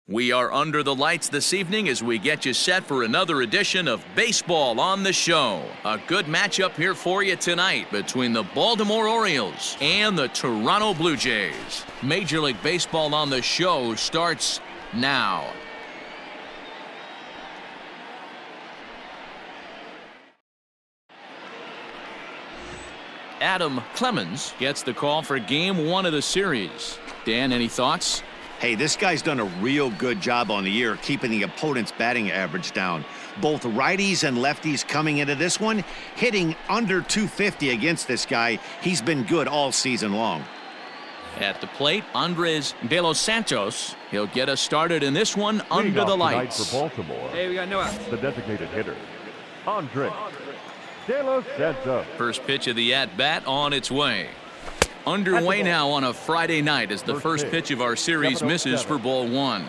We are under the lights this evening as we get you set for another edition of Baseball on the Show. A good matchup here for you tonight between the Baltimore Orioles and the Toronto Blue Jays. Major League Baseball on the Show starts now. Adam Clemens gets the call for Game 1 of the series. Dan, any thoughts? Hey, this guy's done a real good job on the year keeping the opponent's batting average down. Both righties and lefties coming into this one, hitting under 250 against this guy. He's been good all season long. At the plate, Andres De Los Santos. He'll get us started in this one under the lights. For Baltimore, hey, we got no outs. The designated hitter, Andres De Los Santos. First pitch of the at-bat on its way. Underway now on a Friday night as the first pitch of our series misses for ball one.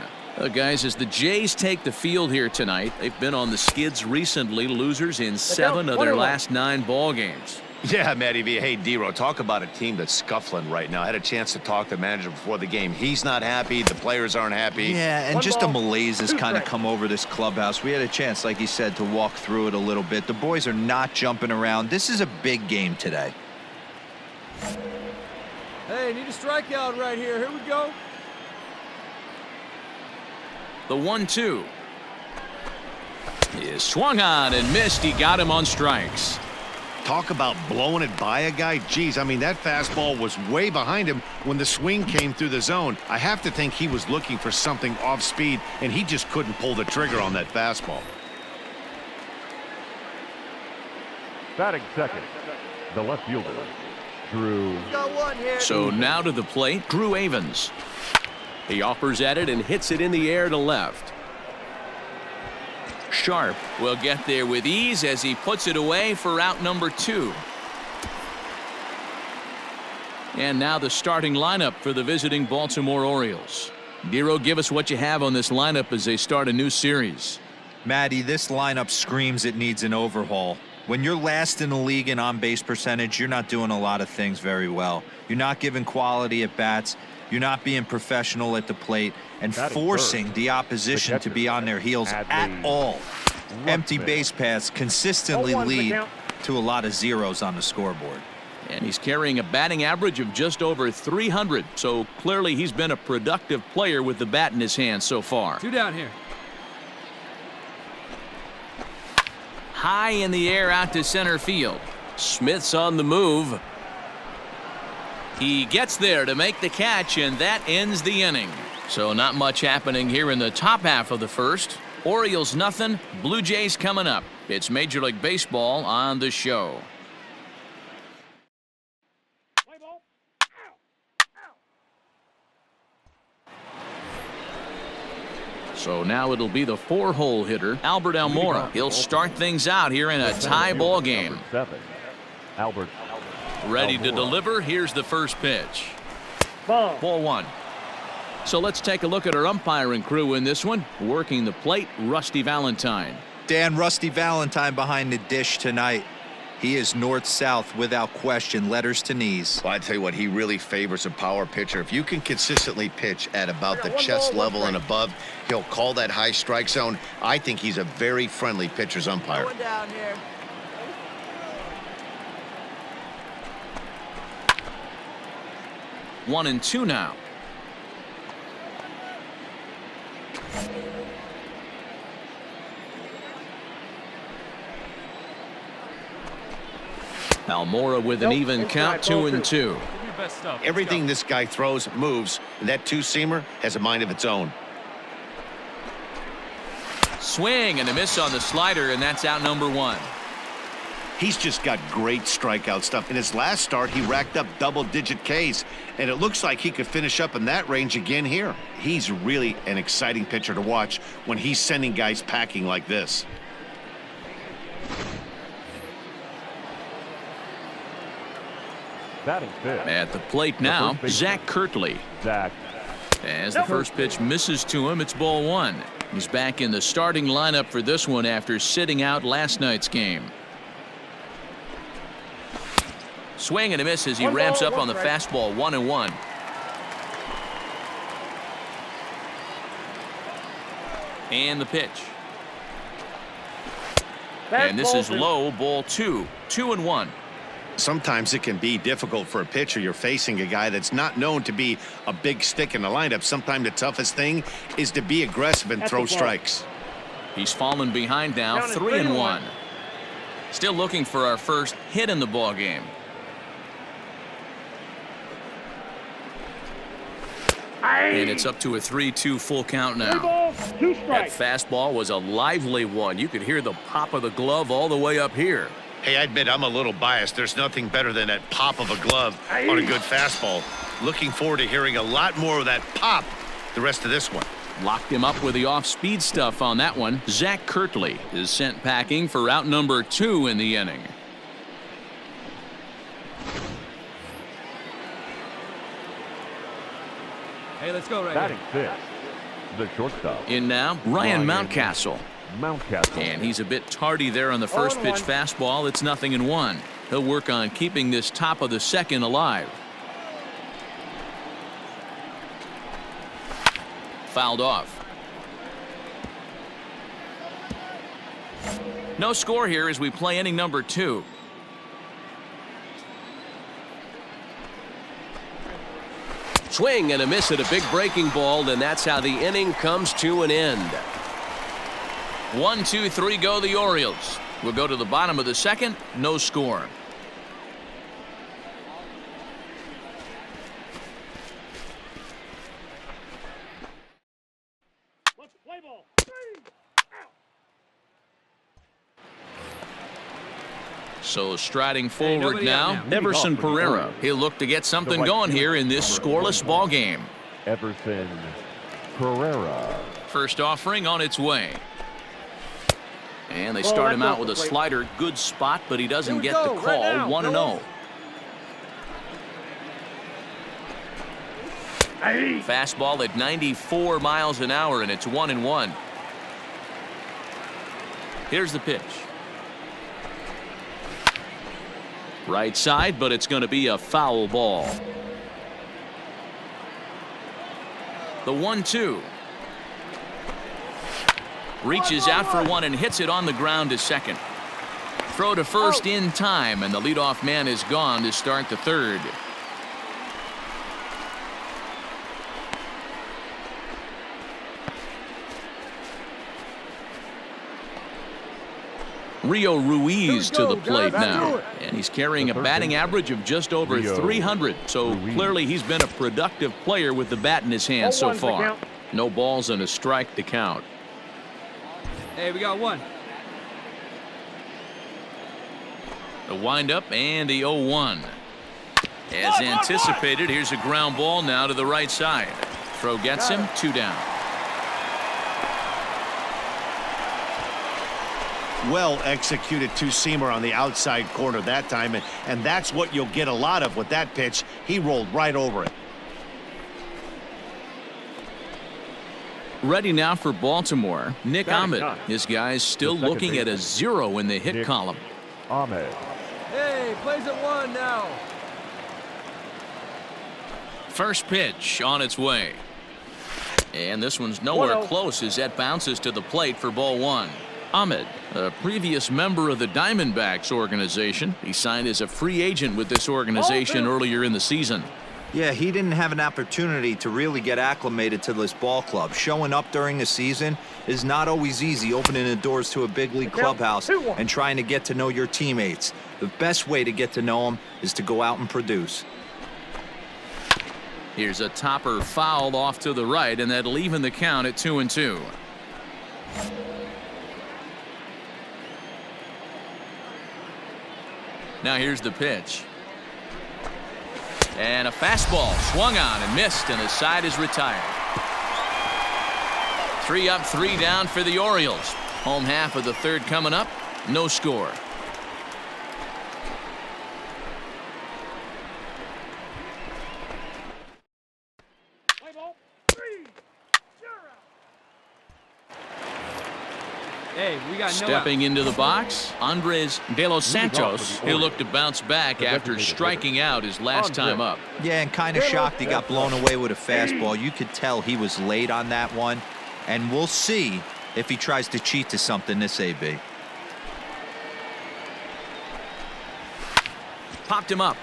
Guys, as the Jays take the field here tonight, they've been on the skids recently, losers in 7 of their last 9 ball games. Yeah, Matty V. Hey, D-Row, talk about a team that's scuffling right now. I had a chance to talk to the manager before the game. He's not happy. The players aren't happy. Yeah, and just a malaise has kind of come over this clubhouse. We had a chance, like you said, to walk through it a little bit. The boys are not jumping around. This is a big game today. Hey, need a strikeout right here. Here we go. The 1-2 is swung on and missed. He got him on strikes. Talk about blowing it by a guy. Geez, I mean, that fastball was way behind him when the swing came through the zone. I have to think he was looking for something off speed, and he just couldn't pull the trigger on that fastball. Batting second, the left fielder, Drew. So now to the plate, Drew Avens. He offers at it and hits it in the air to left. Sharp will get there with ease as he puts it away for out number 2. And now the starting lineup for the visiting Baltimore Orioles. Dero, give us what you have on this lineup as they start a new series. Matty, this lineup screams it needs an overhaul. When you're last in the league in on-base percentage, you're not doing a lot of things very well. You're not giving quality at bats. You're not being professional at the plate and forcing the opposition to be on their heels at all. Empty base paths consistently lead to a lot of zeros on the scoreboard. And he's carrying a batting average of just over 300, so clearly he's been a productive player with the bat in his hand so far. 2 down here. High in the air out to center field. Smith's on the move. He gets there to make the catch, and that ends the inning. So not much happening here in the top half of the first. Orioles nothing, Blue Jays coming up. It's Major League Baseball on the Show. So now it'll be the 4-hole hitter, Albert Almora. He'll start things out here in a tie ball game. Albert. Ready to deliver. Here's the first pitch. Ball 1. So let's take a look at our umpiring crew in this one. Working the plate, Rusty Valentine. Dan, Rusty Valentine behind the dish tonight. He is north-south without question, letters to knees. Well, I tell you what, he really favors a power pitcher. If you can consistently pitch at about the chest level and above, he'll call that high strike zone. I think he's a very friendly pitcher's umpire. Down here. One and 2 now. Almora with an even count, 2-2. Everything this guy throws moves, and that two-seamer has a mind of its own. Swing and a miss on the slider, and that's out number 1. He's just got great strikeout stuff. In his last start, he racked up double-digit Ks, and it looks like he could finish up in that range again here. He's really an exciting pitcher to watch when he's sending guys packing like this. Batting fifth. At the plate now, Zach Kirtley. As the first pitch misses to him, it's ball 1. He's back in the starting lineup for this one after sitting out last night's game. Swing and a miss as he ramps up on the fastball, 1-1. And the pitch. And this is low, ball 2. 2-1. Sometimes it can be difficult for a pitcher. You're facing a guy that's not known to be a big stick in the lineup. Sometimes the toughest thing is to be aggressive and throw strikes. He's fallen behind now, 3-1. Still looking for our first hit in the ball game. And it's up to a 3-2 full count now. That fastball was a lively one. You could hear the pop of the glove all the way up here. Hey, I admit I'm a little biased. There's nothing better than that pop of a glove on a good fastball. Looking forward to hearing a lot more of that pop the rest of this one. Locked him up with the off-speed stuff on that one. Zach Kirtley is sent packing for out number 2 in the inning. Hey, let's go right Batting here. 6, the shortstop. In now, Ryan Mountcastle. Mountcastle. And he's a bit tardy there on the first pitch fastball. It's 0-1. He'll work on keeping this top of the second alive. Fouled off. No score here as we play inning number 2. Swing and a miss at a big breaking ball, and that's how the inning comes to an end. 1, 2, 3 go the Orioles. We'll go to the bottom of the second. No score. So striding forward now, Everson Pereira. He'll look to get something going here in this scoreless ball game. Everson Pereira. First offering on its way. And they start him out with a slider. Good spot, but he doesn't get the call. 1-0. Fastball at 94 miles an hour, and it's 1-1. Here's the pitch. Right side, but it's going to be a foul ball. The 1-2. Reaches out for one and hits it on the ground to second. Throw to first in time, and the leadoff man is gone to start the third. Rio Ruiz to the plate now, and he's carrying a batting average of just over 300, so clearly he's been a productive player with the bat in his hand so far. No balls and a strike to count. Hey, we got one. The windup and the 0-1. As anticipated, here's a ground ball now to the right side. Throw gets him, 2 down. Well executed two-seamer on the outside corner that time, and that's what you'll get a lot of with that pitch. He rolled right over it. Ready now for Baltimore, Nick Ahmed. His guy's still looking at a 0 in the hit column. Ahmed. Hey, plays at 1 now. First pitch on its way. And this one's nowhere close as that bounces to the plate for ball 1. Ahmed, a previous member of the Diamondbacks organization. He signed as a free agent with this organization earlier in the season. Yeah, he didn't have an opportunity to really get acclimated to this ball club. Showing up during the season is not always easy, opening the doors to a big league clubhouse and trying to get to know your teammates. The best way to get to know them is to go out and produce. Here's a topper fouled off to the right, and that'll even the count at 2-2. Now here's the pitch. And a fastball swung on and missed, and the side is retired. 3 up, 3 down for the Orioles. Home half of the third coming up. No score. Hey, we got Stepping into the box, Andres De Los Santos. He'll look to bounce back after striking out his last time up. Yeah, and kind of shocked he got blown away with a fastball. You could tell he was late on that one. And we'll see if he tries to cheat to something this AB. Popped him up.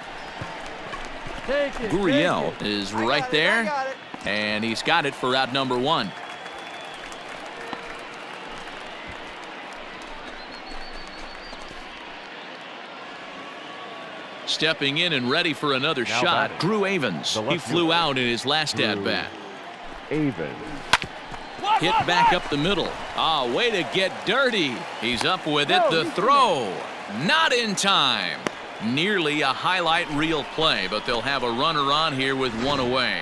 Take it. Gurriel take it. is right there, and he's got it for out number 1. Stepping in and ready for another Now shot, batting. Drew Avens. The He left flew fielder. out in his last at-bat. Avens. Hit back up the middle. Ah, way to get dirty. He's up with it. The throw. Not in time. Nearly a highlight reel play, but they'll have a runner on here with 1 away.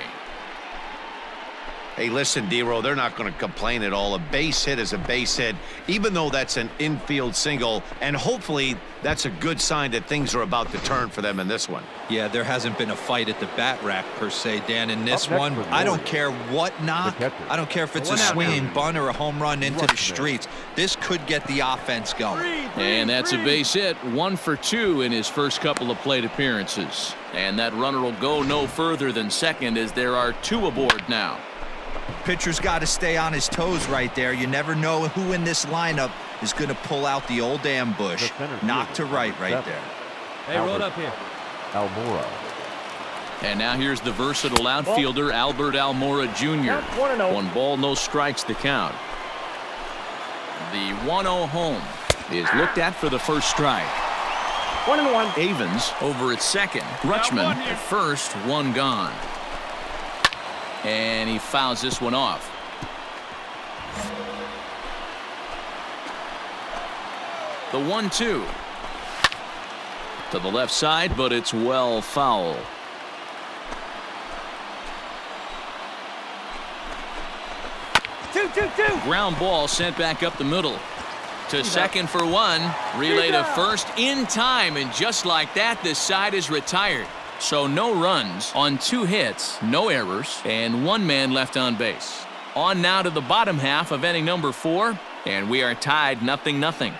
Hey, listen, D-Row, they're not going to complain at all. A base hit is a base hit, even though that's an infield single, and hopefully that's a good sign that things are about to turn for them in this one. Yeah, there hasn't been a fight at the bat rack per se, Dan. In this Up next one, for the I don't Orioles. care what knock. catcher. I don't care if it's a One out swinging now. bunt or a home run into the Rushman. streets. This could get the offense going. And that's a base hit. 1 for 2 in his first couple of plate appearances. And that runner will go no further than second as there are 2 aboard now. Pitcher's got to stay on his toes right there. You never know who in this lineup is going to pull out the old ambush. The center Knock to fielder, right seven. there. Hey, roll up here. Almora. And now here's the versatile outfielder, Albert Almora Jr. 1 ball, no strikes the count. The 1-0 home is looked at for the first strike. 1-1. Avens over at second. Rutschman at first, 1 gone. And he fouls this one off. The 1-2 to the left side, but it's well foul. Two. Ground ball sent back up the middle to second for 1. Relay to first in time, and just like that, this side is retired. So no runs on 2 hits, no errors, and 1 man left on base. On now to the bottom half of inning number 4, and we are tied 0-0.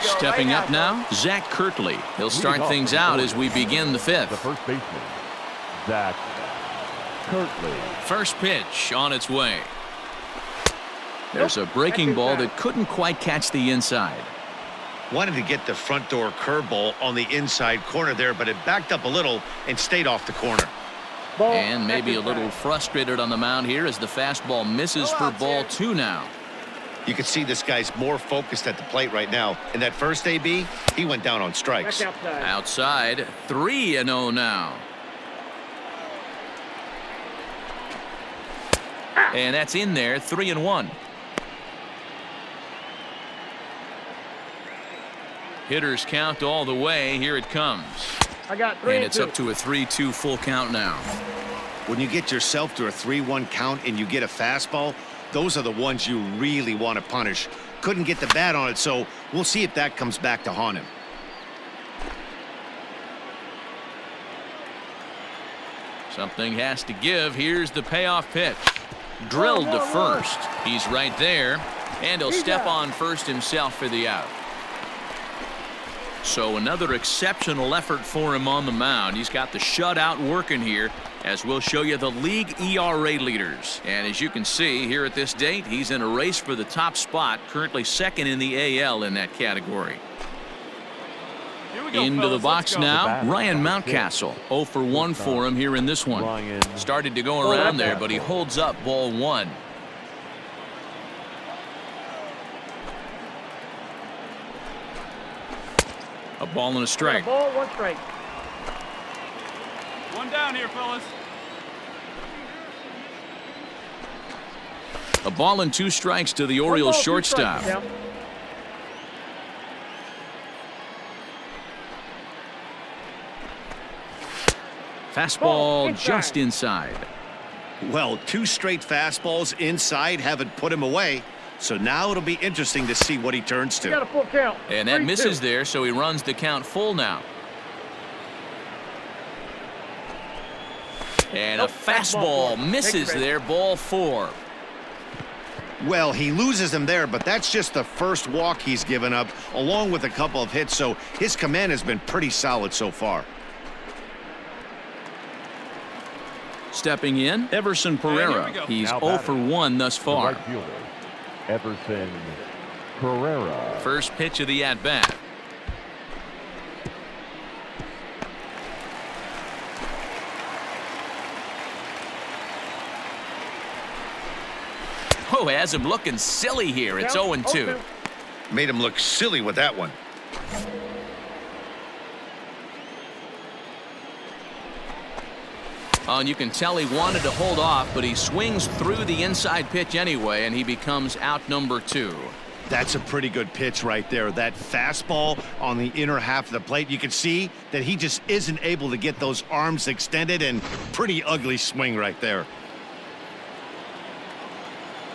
Stepping up now, Zach Kirtley. He'll start off things for the out Orioles. as we begin the 5th. The first baseman, Zach Kirtley. First pitch on its way. There's a breaking ball that couldn't quite catch the inside. Wanted to get the front door curveball on the inside corner there, but it backed up a little and stayed off the corner. And maybe a little frustrated on the mound here as the fastball misses for ball 2 now. You can see this guy's more focused at the plate right now. In that first AB, he went down on strikes. Outside, 3-0 now. And that's in there, 3-1. Hitters count all the way. Here it comes. I got 3 And it's up to a 3-2 full count now. When you get yourself to a 3-1 count and you get a fastball, those are the ones you really want to punish. Couldn't get the bat on it, so we'll see if that comes back to haunt him. Something has to give. Here's the payoff pitch. Drilled to first. He's right there, and he'll step on first himself for the out. So another exceptional effort for him on the mound. He's got the shutout working here, as we'll show you the league ERA leaders. And as you can see here at this date, he's in a race for the top spot, currently second in the AL in that category. Into the box now, Ryan Mountcastle. 0 for 1 for him here in this one. Ryan Started to go around there, but he holds up ball 1. A ball and a strike. Ball, 1 strike. 1 down here, fellas. A ball and 2 strikes to the Orioles shortstop. Fastball just inside. Well, 2 straight fastballs inside haven't put him away. So now it'll be interesting to see what he turns You got to. a full count. And that 3-2. misses there, so he runs the count full now. And a fastball misses there, ball 4. Well, he loses him there, but that's just the first walk he's given up, along with a couple of hits, so his command has been pretty solid so far. Stepping in, Everson Pereira. He's Now 0 for 1 thus The far. right fielder, Everson Pereira. First pitch of the at-bat. Oh, has him looking silly here. It's 0-2. Made him look silly with that one. Oh, and you can tell he wanted to hold off, but he swings through the inside pitch anyway, and he becomes out number 2. That's a pretty good pitch right there. That fastball on the inner half of the plate. You can see that he just isn't able to get those arms extended, and pretty ugly swing right there.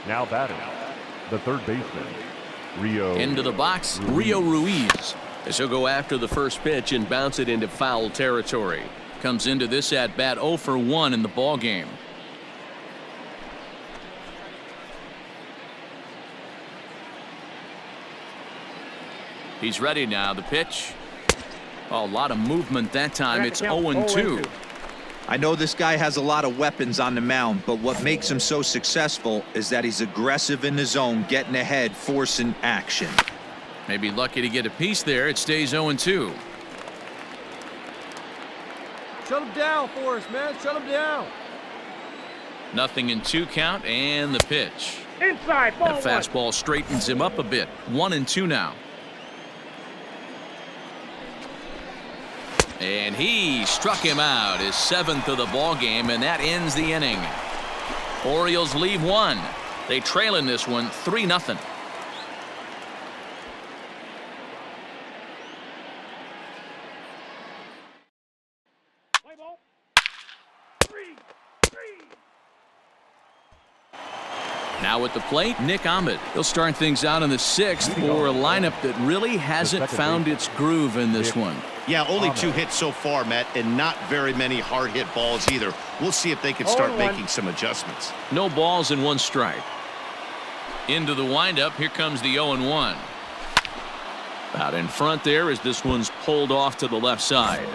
Now batting, the third baseman, Rio. Into the box, Rio Ruiz. As he'll go after the first pitch and bounce it into foul territory. Comes into this at-bat 0 for 1 in the ball game. He's ready now. The pitch. Oh, a lot of movement that time. It's 0-2. I know this guy has a lot of weapons on the mound, but what makes him so successful is that he's aggressive in the zone, getting ahead, forcing action. Maybe lucky to get a piece there. It stays 0-2. Shut him down for us, man. Shut him down. Nothing in 2 count, and the pitch. Inside, ball That fastball straightens him up a bit. 1-2 now. And he struck him out, his 7th of the ball game, and that ends the inning. Orioles leave 1. They trail in this one 3-0. Now at the plate, Nick Ahmed. He'll start things out in the 6th for a lineup that really hasn't found its groove in this one. Yeah, only 2 hits so far, Matt, and not very many hard hit balls either. We'll see if they can start making some adjustments. No balls and 1 strike. Into the windup, here comes the 0-1. Out in front there as this one's pulled off to the left side.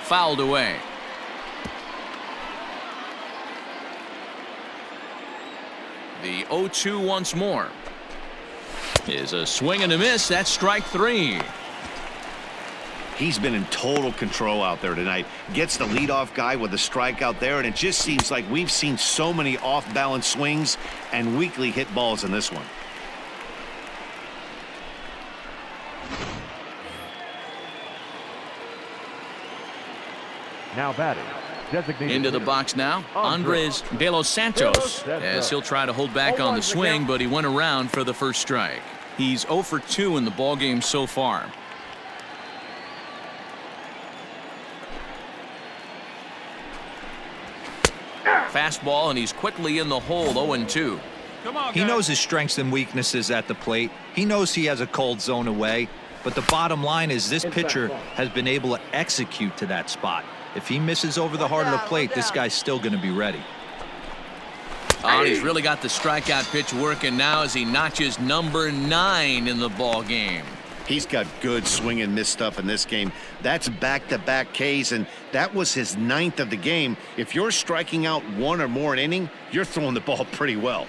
Fouled away. The 0-2 once more. Is a swing and a miss. That's strike 3. He's been in total control out there tonight. Gets the leadoff guy with a strikeout there, and it just seems like we've seen so many off-balance swings and weakly hit balls in this one. Now batting, designated Into the hitter, box now, Andres De Los Santos, as he'll try to hold back on the swing, but he went around for the first strike. He's 0 for 2 in the ballgame so far. Fastball, and he's quickly in the hole, 0-2. Come on, He guys. knows his strengths and weaknesses at the plate. He knows he has a cold zone away. But the bottom line is this pitcher has been able to execute to that spot. If he misses over the heart of the plate, this guy's still going to be ready. Oh, he's really got the strikeout pitch working now as he notches number 9 in the ball game. He's got good swing and miss stuff in this game. That's back-to-back Ks, and that was his 9th of the game. If you're striking out 1 or more an inning, you're throwing the ball pretty well.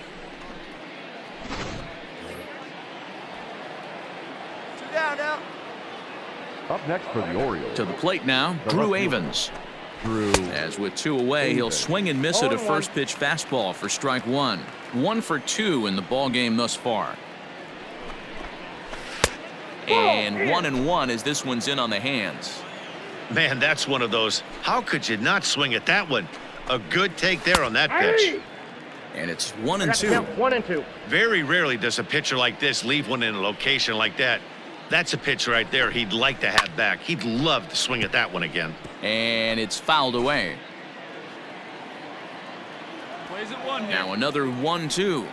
Up next for the Orioles. To the plate now, Drew Avens. Drew. As with 2 away, he'll swing and miss at a first pitch fastball for strike 1. 1 for 2 in the ball game thus far. And 1-1 as this one's in on the hands. Man, that's one of those. How could you not swing at that one? A good take there on that pitch. And it's 1-2. 1-2. Very rarely does a pitcher like this leave one in a location like that. That's a pitch right there he'd like to have back. He'd love to swing at that one again. And it's fouled away. Plays it 1 here. Now another 1-2.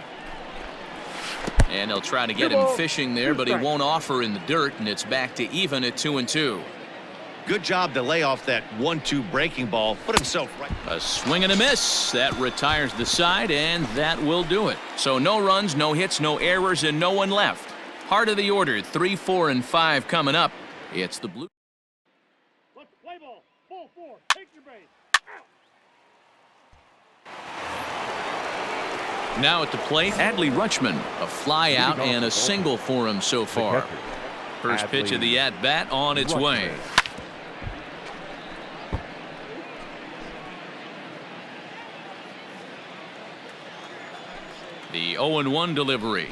And they'll try to get him fishing there, but he won't offer in the dirt, and it's back to even at 2-2. Good job to lay off that 1-2 breaking ball. Put himself right. A swing and a miss. That retires the side, and that will do it. So no runs, no hits, no errors, and no one left. Heart of the order, 3, 4, and 5 coming up. It's the Blue. Let's play ball. Ball 4. Take your base. Now at the plate, Adley Rutschman. A fly out and a single for him so far. First pitch of the at-bat on its way. The 0-1 delivery.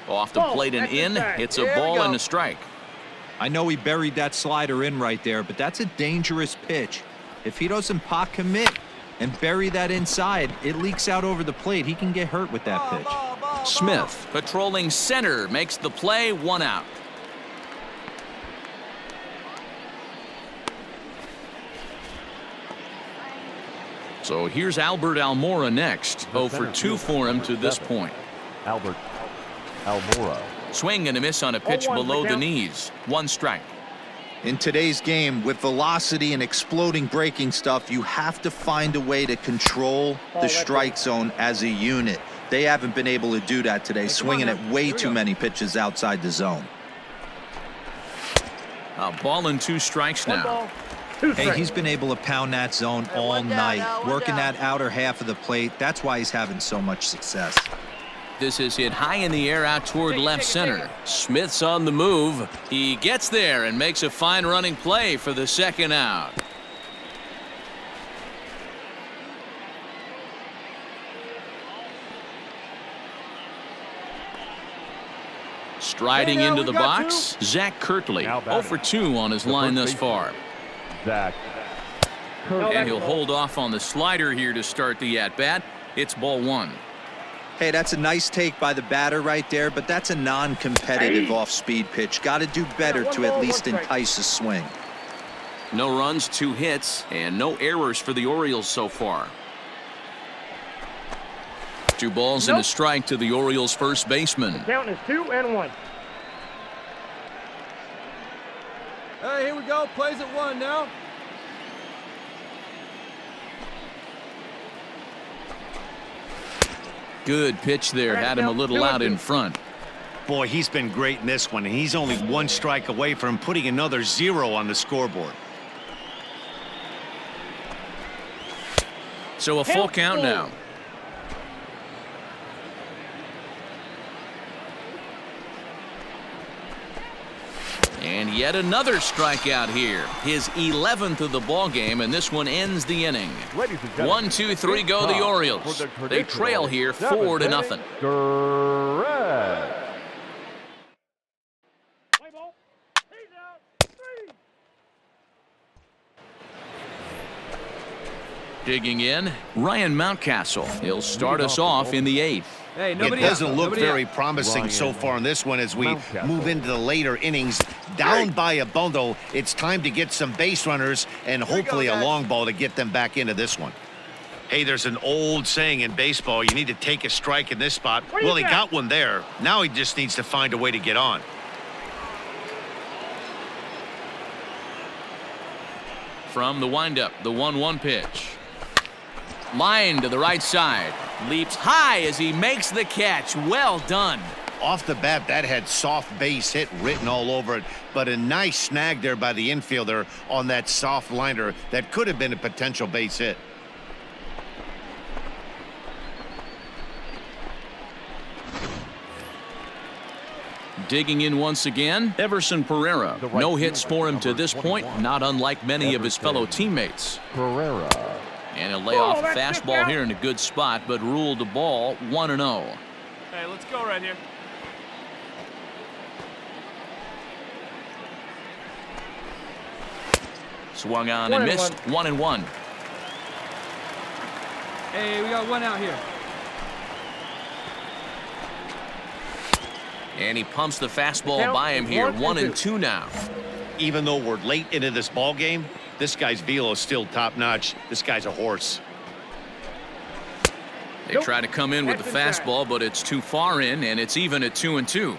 Off the plate and in. It's a ball and a strike. I know he buried that slider in right there, but that's a dangerous pitch. If he doesn't pot commit and bury that inside, it leaks out over the plate. He can get hurt with that pitch. Smith, patrolling center, makes the play, 1 out. So here's Albert Almora next. 0 for 2 for him to this point. Albert Almora. Swing and a miss on a pitch below the knees. 1 strike. In today's game, with velocity and exploding breaking stuff, you have to find a way to control the strike zone as a unit. They haven't been able to do that today, swinging at way too many pitches outside the zone. A ball and 2 strikes now. Hey, he's been able to pound that zone all night, working that outer half of the plate. That's why he's having so much success. This is hit high in the air out toward left center. Smith's on the move. He gets there and makes a fine running play for the 2nd out. Striding into the box, Zach Kirtley. 0 for 2 on his line thus far. Zach. And he'll hold off on the slider here to start the at-bat. It's ball 1. Hey, that's a nice take by the batter right there, but that's a non-competitive off-speed pitch. Got to do better to at least entice a swing. No runs, 2 hits, and no errors for the Orioles so far. 2 balls and a strike to the Orioles' first baseman. Count is 2-1. Hey, here we go. Plays at 1 now. Good pitch there. Had him a little out in front. Boy, he's been great in this one, and he's only 1 strike away from putting another 0 on the scoreboard. So a full count now. And yet another strikeout here. His 11th of the ball game, and this one ends the inning. 1, 2, 3 go the Orioles. They trail here 4-0. Correct. Play ball. He's out. 3. Digging in, Ryan Mountcastle. He'll start us off in the 8th. Hey, It nobody doesn't out. look Nobody very out. promising so far in this one as we Mountcastle. move into the later innings. Down by a bundle, it's time to get some base runners and hopefully a long ball to get them back into this one. Hey, there's an old saying in baseball, you need to take a strike in this spot. Well, he got one there. Now he just needs to find a way to get on. From the windup, the 1-1 pitch. Line to the right side. Leaps high as he makes the catch. Well done. Off the bat, that had soft base hit written all over it, but a nice snag there by the infielder on that soft liner that could have been a potential base hit. Digging in once again, Everson Pereira. No hits for him to this point, not unlike many of his fellow teammates. Pereira. And he'll lay off a fastball here in a good spot, but ruled the ball 1-0. Hey, let's go right here. Swung on and missed. 1-1. Hey, we got 1 out here. And he pumps the fastball by him here. 1-2 now. Even though we're late into this ball game, this guy's velo is still top-notch. This guy's a horse. They try to come in with the fastball, but it's too far in, and it's even at 2-2.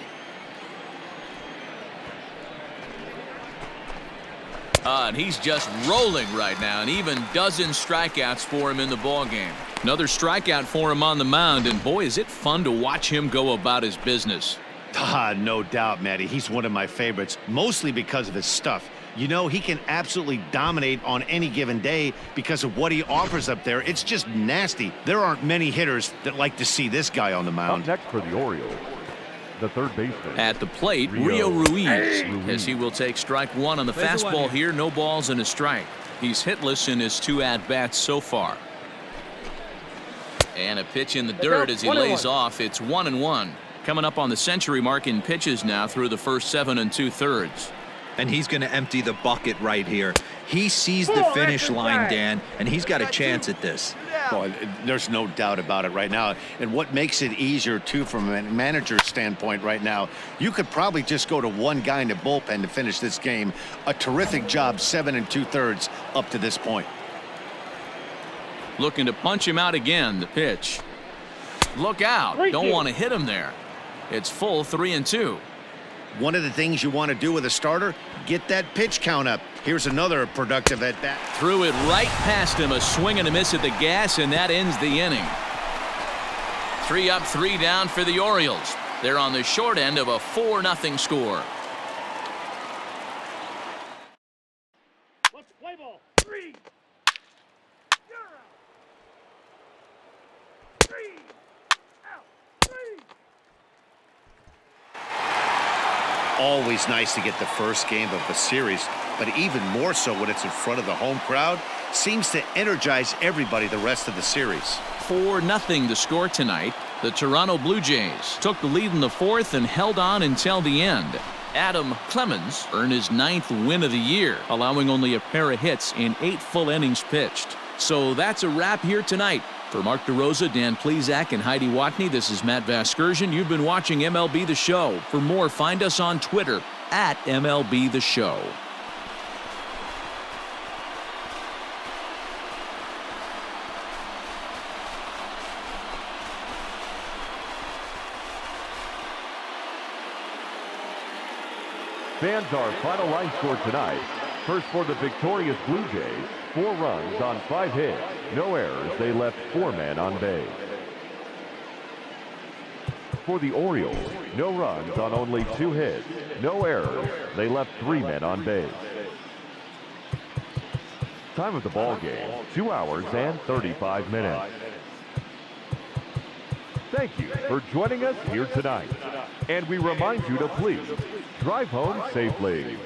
And he's just rolling right now, and even dozen strikeouts for him in the ballgame. Another strikeout for him on the mound, and boy, is it fun to watch him go about his business. No doubt, Matty. He's one of my favorites, mostly because of his stuff. You know, he can absolutely dominate on any given day because of what he offers up there. It's just nasty. There aren't many hitters that like to see this guy on the mound. Up next for the Orioles, the third baseman. At the plate, Rio Ruiz, as he will take strike one on the fastball here. No balls and a strike. He's hitless in his 2 at-bats so far. And a pitch in the dirt as he lays off. It's 1-1. Coming up on the century mark in pitches now through the first 7 2/3. And he's going to empty the bucket right here. He sees the finish line, Dan, and he's got a chance at this. Well, there's no doubt about it right now. And what makes it easier, too, from a manager's standpoint right now, you could probably just go to one guy in the bullpen to finish this game. A terrific job, 7 2/3 up to this point. Looking to punch him out again. The pitch. Look out. Don't want to hit him there. It's full 3-2. One of the things you want to do with a starter, get that pitch count up. Here's another productive at-bat. Threw it right past him. A swing and a miss at the gas, and that ends the inning. 3 up, 3 down for the Orioles. They're on the short end of a 4-0 score. Let's play ball. 3. You're out. 3. Out. 3. Always nice to get the first game of a series, but even more so when it's in front of the home crowd. Seems to energize everybody the rest of the series. 4-0 the score tonight. The Toronto Blue Jays took the lead in the 4th and held on until the end. Adam Clemens earned his 9th win of the year, allowing only a pair of hits in 8 full innings pitched. So that's a wrap here tonight. For Mark DeRosa, Dan Plesac, and Heidi Watney, this is Matt Vasgersian. You've been watching MLB The Show. For more, find us on Twitter at MLB The Show. Fans, our final line score tonight. First for the victorious Blue Jays, 4 runs on 5 hits. No errors. They left 4 men on base. For the Orioles, no runs on only 2 hits. No errors. They left 3 men on base. Time of the ball game, 2 hours and 35 minutes. Thank you for joining us here tonight. And we remind you to please drive home safely.